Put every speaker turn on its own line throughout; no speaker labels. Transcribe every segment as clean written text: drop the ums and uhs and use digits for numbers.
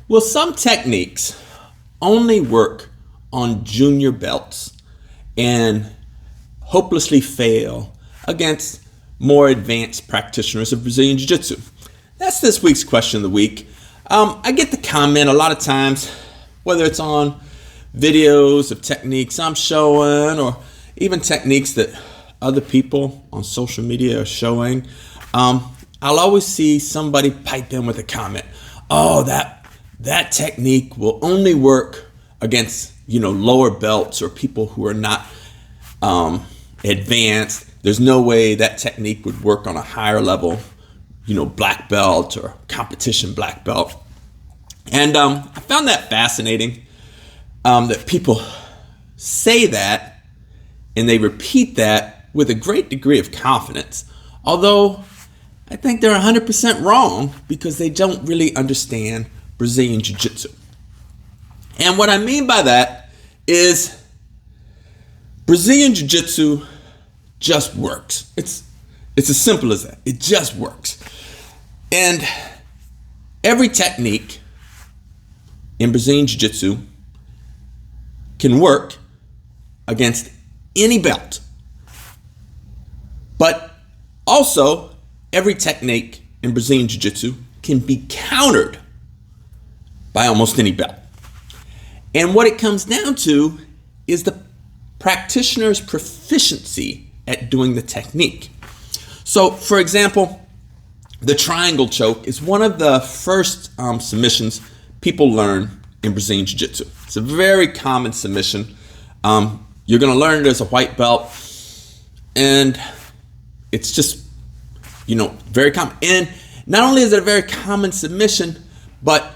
Well, some techniques only work on junior belts and hopelessly fail against more advanced practitioners of Brazilian Jiu-Jitsu? That's this week's question of the week. I get the comment a lot of times, whether it's on videos of techniques I'm showing or even techniques that other people on social media are showing. I'll always see somebody pipe in with a comment. Oh, that technique will only work against, lower belts or people who are not advanced. There's no way that technique would work on a higher level, black belt or competition black belt. And I found that fascinating, that people say that and they repeat that with a great degree of confidence. Although I think they're 100% wrong because they don't really understand Brazilian Jiu-Jitsu. And what I mean by that is Brazilian Jiu-Jitsu just works. It's as simple as that. It just works. And every technique in Brazilian Jiu-Jitsu can work against any belt. But also, every technique in Brazilian Jiu-Jitsu can be countered by almost any belt. And what it comes down to is the practitioner's proficiency at doing the technique. So, for example, the triangle choke is one of the first submissions people learn in Brazilian Jiu-Jitsu. It's a very common submission. You're going to learn it as a white belt, and it's just, very common. And not only is it a very common submission, but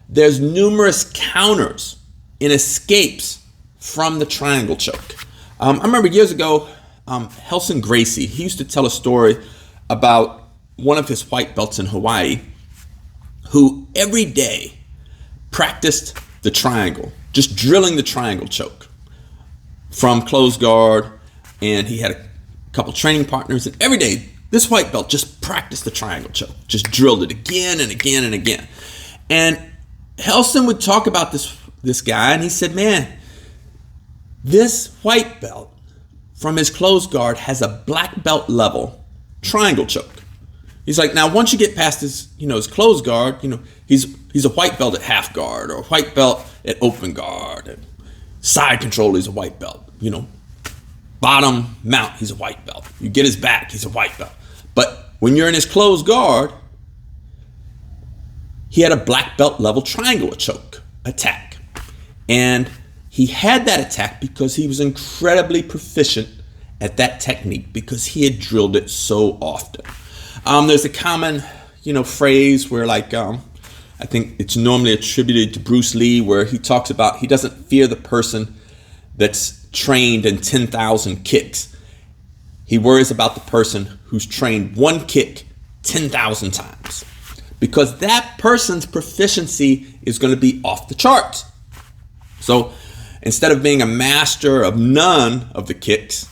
there's numerous counters and escapes from the triangle choke. I remember years ago, Helson Gracie, he used to tell a story about one of his white belts in Hawaii who every day practiced the triangle, just drilling the triangle choke from closed guard. And he had a couple training partners, and every day this white belt just practiced the triangle choke, just drilled it again and again and again. And Helson would talk about this guy, and he said, man, this white belt from his closed guard has a black belt level triangle choke. He's like, now once you get past his closed guard, he's a white belt at half guard or a white belt at open guard. And side control, he's a white belt. Bottom mount, he's a white belt. You get his back, he's a white belt. But when you're in his closed guard, he had a black belt level triangle choke attack. And he had that attack because he was incredibly proficient at that technique because he had drilled it so often. There's a common, phrase where I think it's normally attributed to Bruce Lee, where he talks about he doesn't fear the person that's trained in 10,000 kicks. He worries about the person who's trained one kick 10,000 times, because that person's proficiency is going to be off the charts. So instead of being a master of none of the kicks,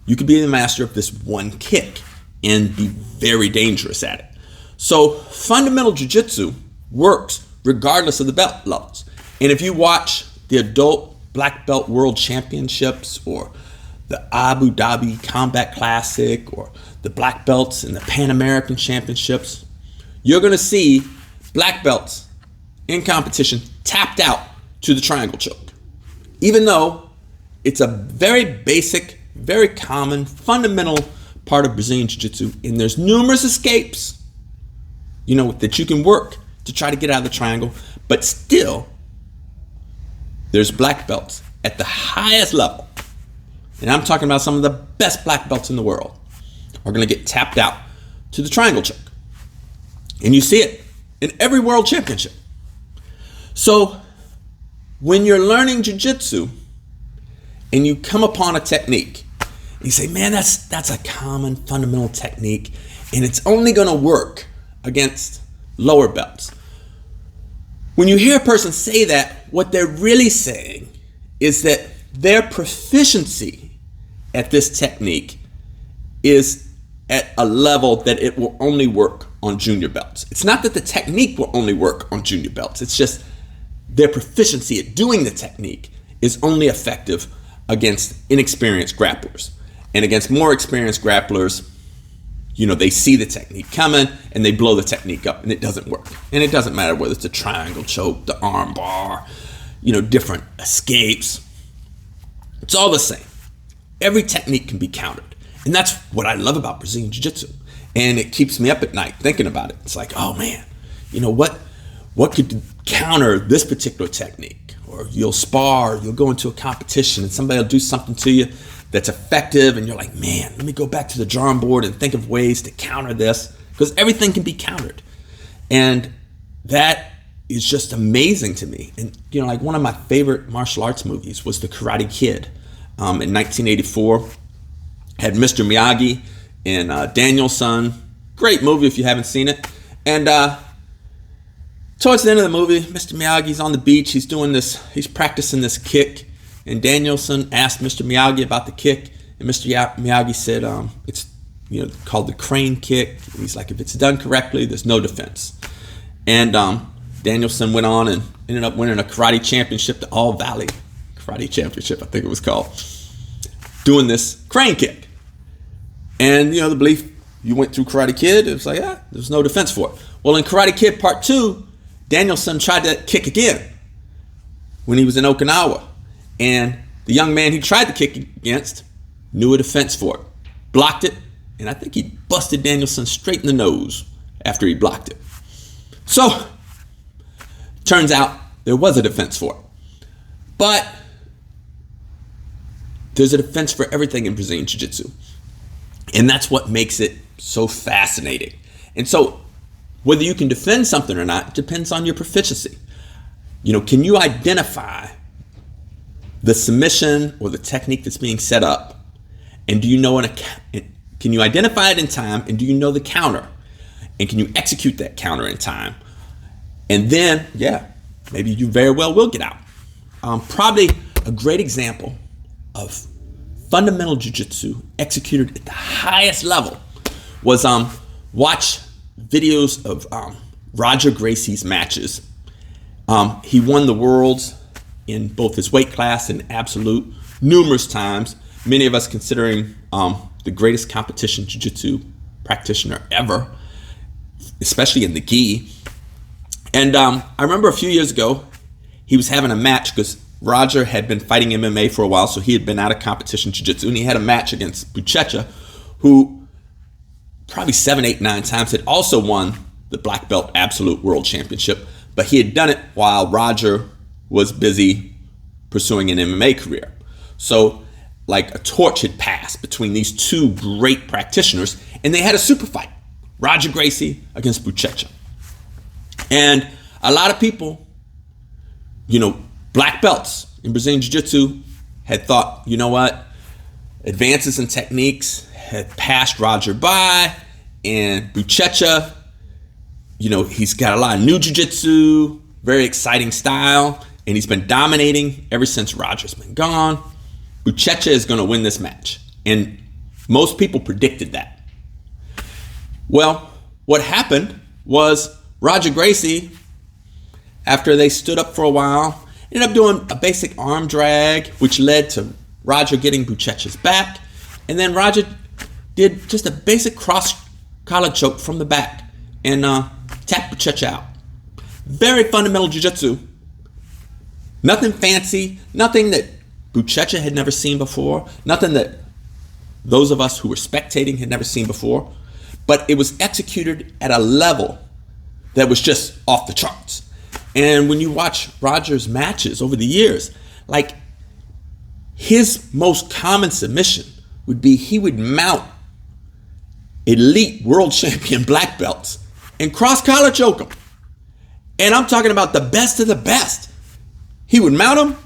you could be the master of this one kick and be very dangerous at it. So fundamental jiu-jitsu works regardless of the belt levels. And if you watch the adult black belt world championships or the Abu Dhabi Combat Classic or the black belts in the Pan American Championships, you're going to see black belts in competition tapped out to the triangle choke, even though it's a very basic, very common, fundamental part of Brazilian Jiu-Jitsu, and there's numerous escapes, that you can work to try to get out of the triangle, but still, there's black belts at the highest level, and I'm talking about some of the best black belts in the world, are going to get tapped out to the triangle choke. And you see it in every world championship. So when you're learning jiu-jitsu and you come upon a technique, you say, man, that's a common fundamental technique, and it's only going to work against lower belts. When you hear a person say that, what they're really saying is that their proficiency at this technique is at a level that it will only work on junior belts. It's not that the technique will only work on junior belts. It's just their proficiency at doing the technique is only effective against inexperienced grapplers. And against more experienced grapplers, they see the technique coming and they blow the technique up and it doesn't work. And it doesn't matter whether it's a triangle choke, the arm bar, different escapes. It's all the same. Every technique can be countered. And that's what I love about Brazilian Jiu-Jitsu. And it keeps me up at night thinking about it. It's like, oh man, what could counter this particular technique? Or you'll spar, you'll go into a competition and somebody will do something to you that's effective and you're like, man, let me go back to the drawing board and think of ways to counter this, because everything can be countered. And that is just amazing to me. And like one of my favorite martial arts movies was The Karate Kid in 1984. Had Mr. Miyagi and Daniel-san. Great movie if you haven't seen it. And towards the end of the movie, Mr. Miyagi's on the beach. He's practicing this kick. And Daniel-san asked Mr. Miyagi about the kick. And Mr. Miyagi said, it's called the crane kick. He's like, if it's done correctly, there's no defense. And Daniel-san went on and ended up winning a karate championship, the All Valley Karate Championship, I think it was called, doing this crane kick. And, the belief, you went through Karate Kid, it was like, there's no defense for it. Well, in Karate Kid Part 2, Daniel-san tried that kick again when he was in Okinawa. And the young man he tried to kick against knew a defense for it, blocked it, and I think he busted Daniel-san straight in the nose after he blocked it. So, turns out there was a defense for it. But there's a defense for everything in Brazilian Jiu-Jitsu. And that's what makes it so fascinating. And so, whether you can defend something or not depends on your proficiency. Can you identify the submission or the technique that's being set up? And do you know can you identify it in time? And do you know the counter? And can you execute that counter in time? And then, maybe you very well will get out. Probably a great example of fundamental jiu-jitsu executed at the highest level was watch videos of Roger Gracie's matches. He won the worlds in both his weight class and absolute numerous times. Many of us considering the greatest competition jiu-jitsu practitioner ever, especially in the gi. And I remember a few years ago, he was having a match because Roger had been fighting MMA for a while, so he had been out of competition jiu-jitsu, and he had a match against Buchecha, who probably 7, 8, 9 times had also won the black belt absolute world championship, but he had done it while Roger was busy pursuing an MMA career. So like a torch had passed between these two great practitioners, and they had a super fight, Roger Gracie against Buchecha. And a lot of people, black belts in Brazilian Jiu-Jitsu had thought, advances in techniques had passed Roger by, and Buchecha, he's got a lot of new Jiu-Jitsu, very exciting style, and he's been dominating ever since Roger's been gone. Buchecha is going to win this match. And most people predicted that. Well, what happened was Roger Gracie, after they stood up for a while, ended up doing a basic arm drag, which led to Roger getting Buchecha's back. And then Roger did just a basic cross collar choke from the back and tapped Buchecha out. Very fundamental jiu-jitsu. Nothing fancy, nothing that Buchecha had never seen before, nothing that those of us who were spectating had never seen before, but it was executed at a level that was just off the charts. And when you watch Roger's matches over the years, like his most common submission would be he would mount elite world champion black belts and cross collar choke them. And I'm talking about the best of the best. He would mount them,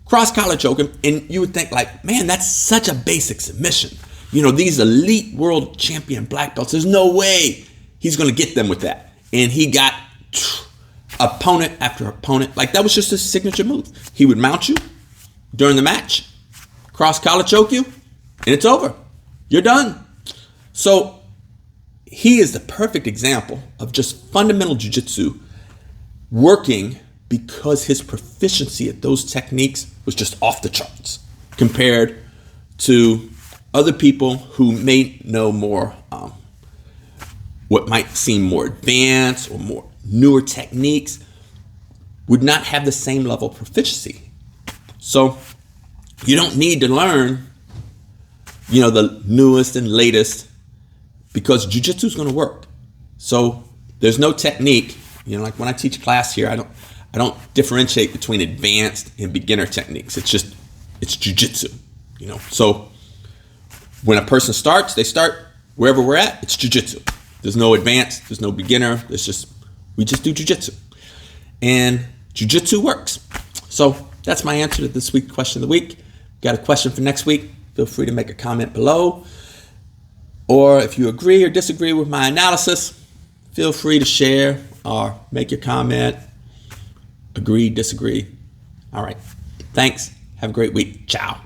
cross collar choke him, and you would think like, man, that's such a basic submission. These elite world champion black belts, there's no way he's going to get them with that. And he got opponent after opponent. Like that was just his signature move. He would mount you during the match, cross collar choke you, and it's over. You're done. So he is the perfect example of just fundamental jiu-jitsu working because his proficiency at those techniques was just off the charts compared to other people who may know more, what might seem more advanced or more newer techniques, would not have the same level of proficiency. So you don't need to learn, the newest and latest, because jiu-jitsu is going to work. So there's no technique, like when I teach class here, I don't differentiate between advanced and beginner techniques. It's jiu-jitsu, So when a person starts, they start wherever we're at. It's jiu-jitsu. There's no advanced, there's no beginner. We just do jiu-jitsu, and jiu-jitsu works. So that's my answer to this week's question of the week. Got a question for next week? Feel free to make a comment below. Or if you agree or disagree with my analysis, feel free to share or make your comment. Agree, disagree. All right. Thanks. Have a great week. Ciao.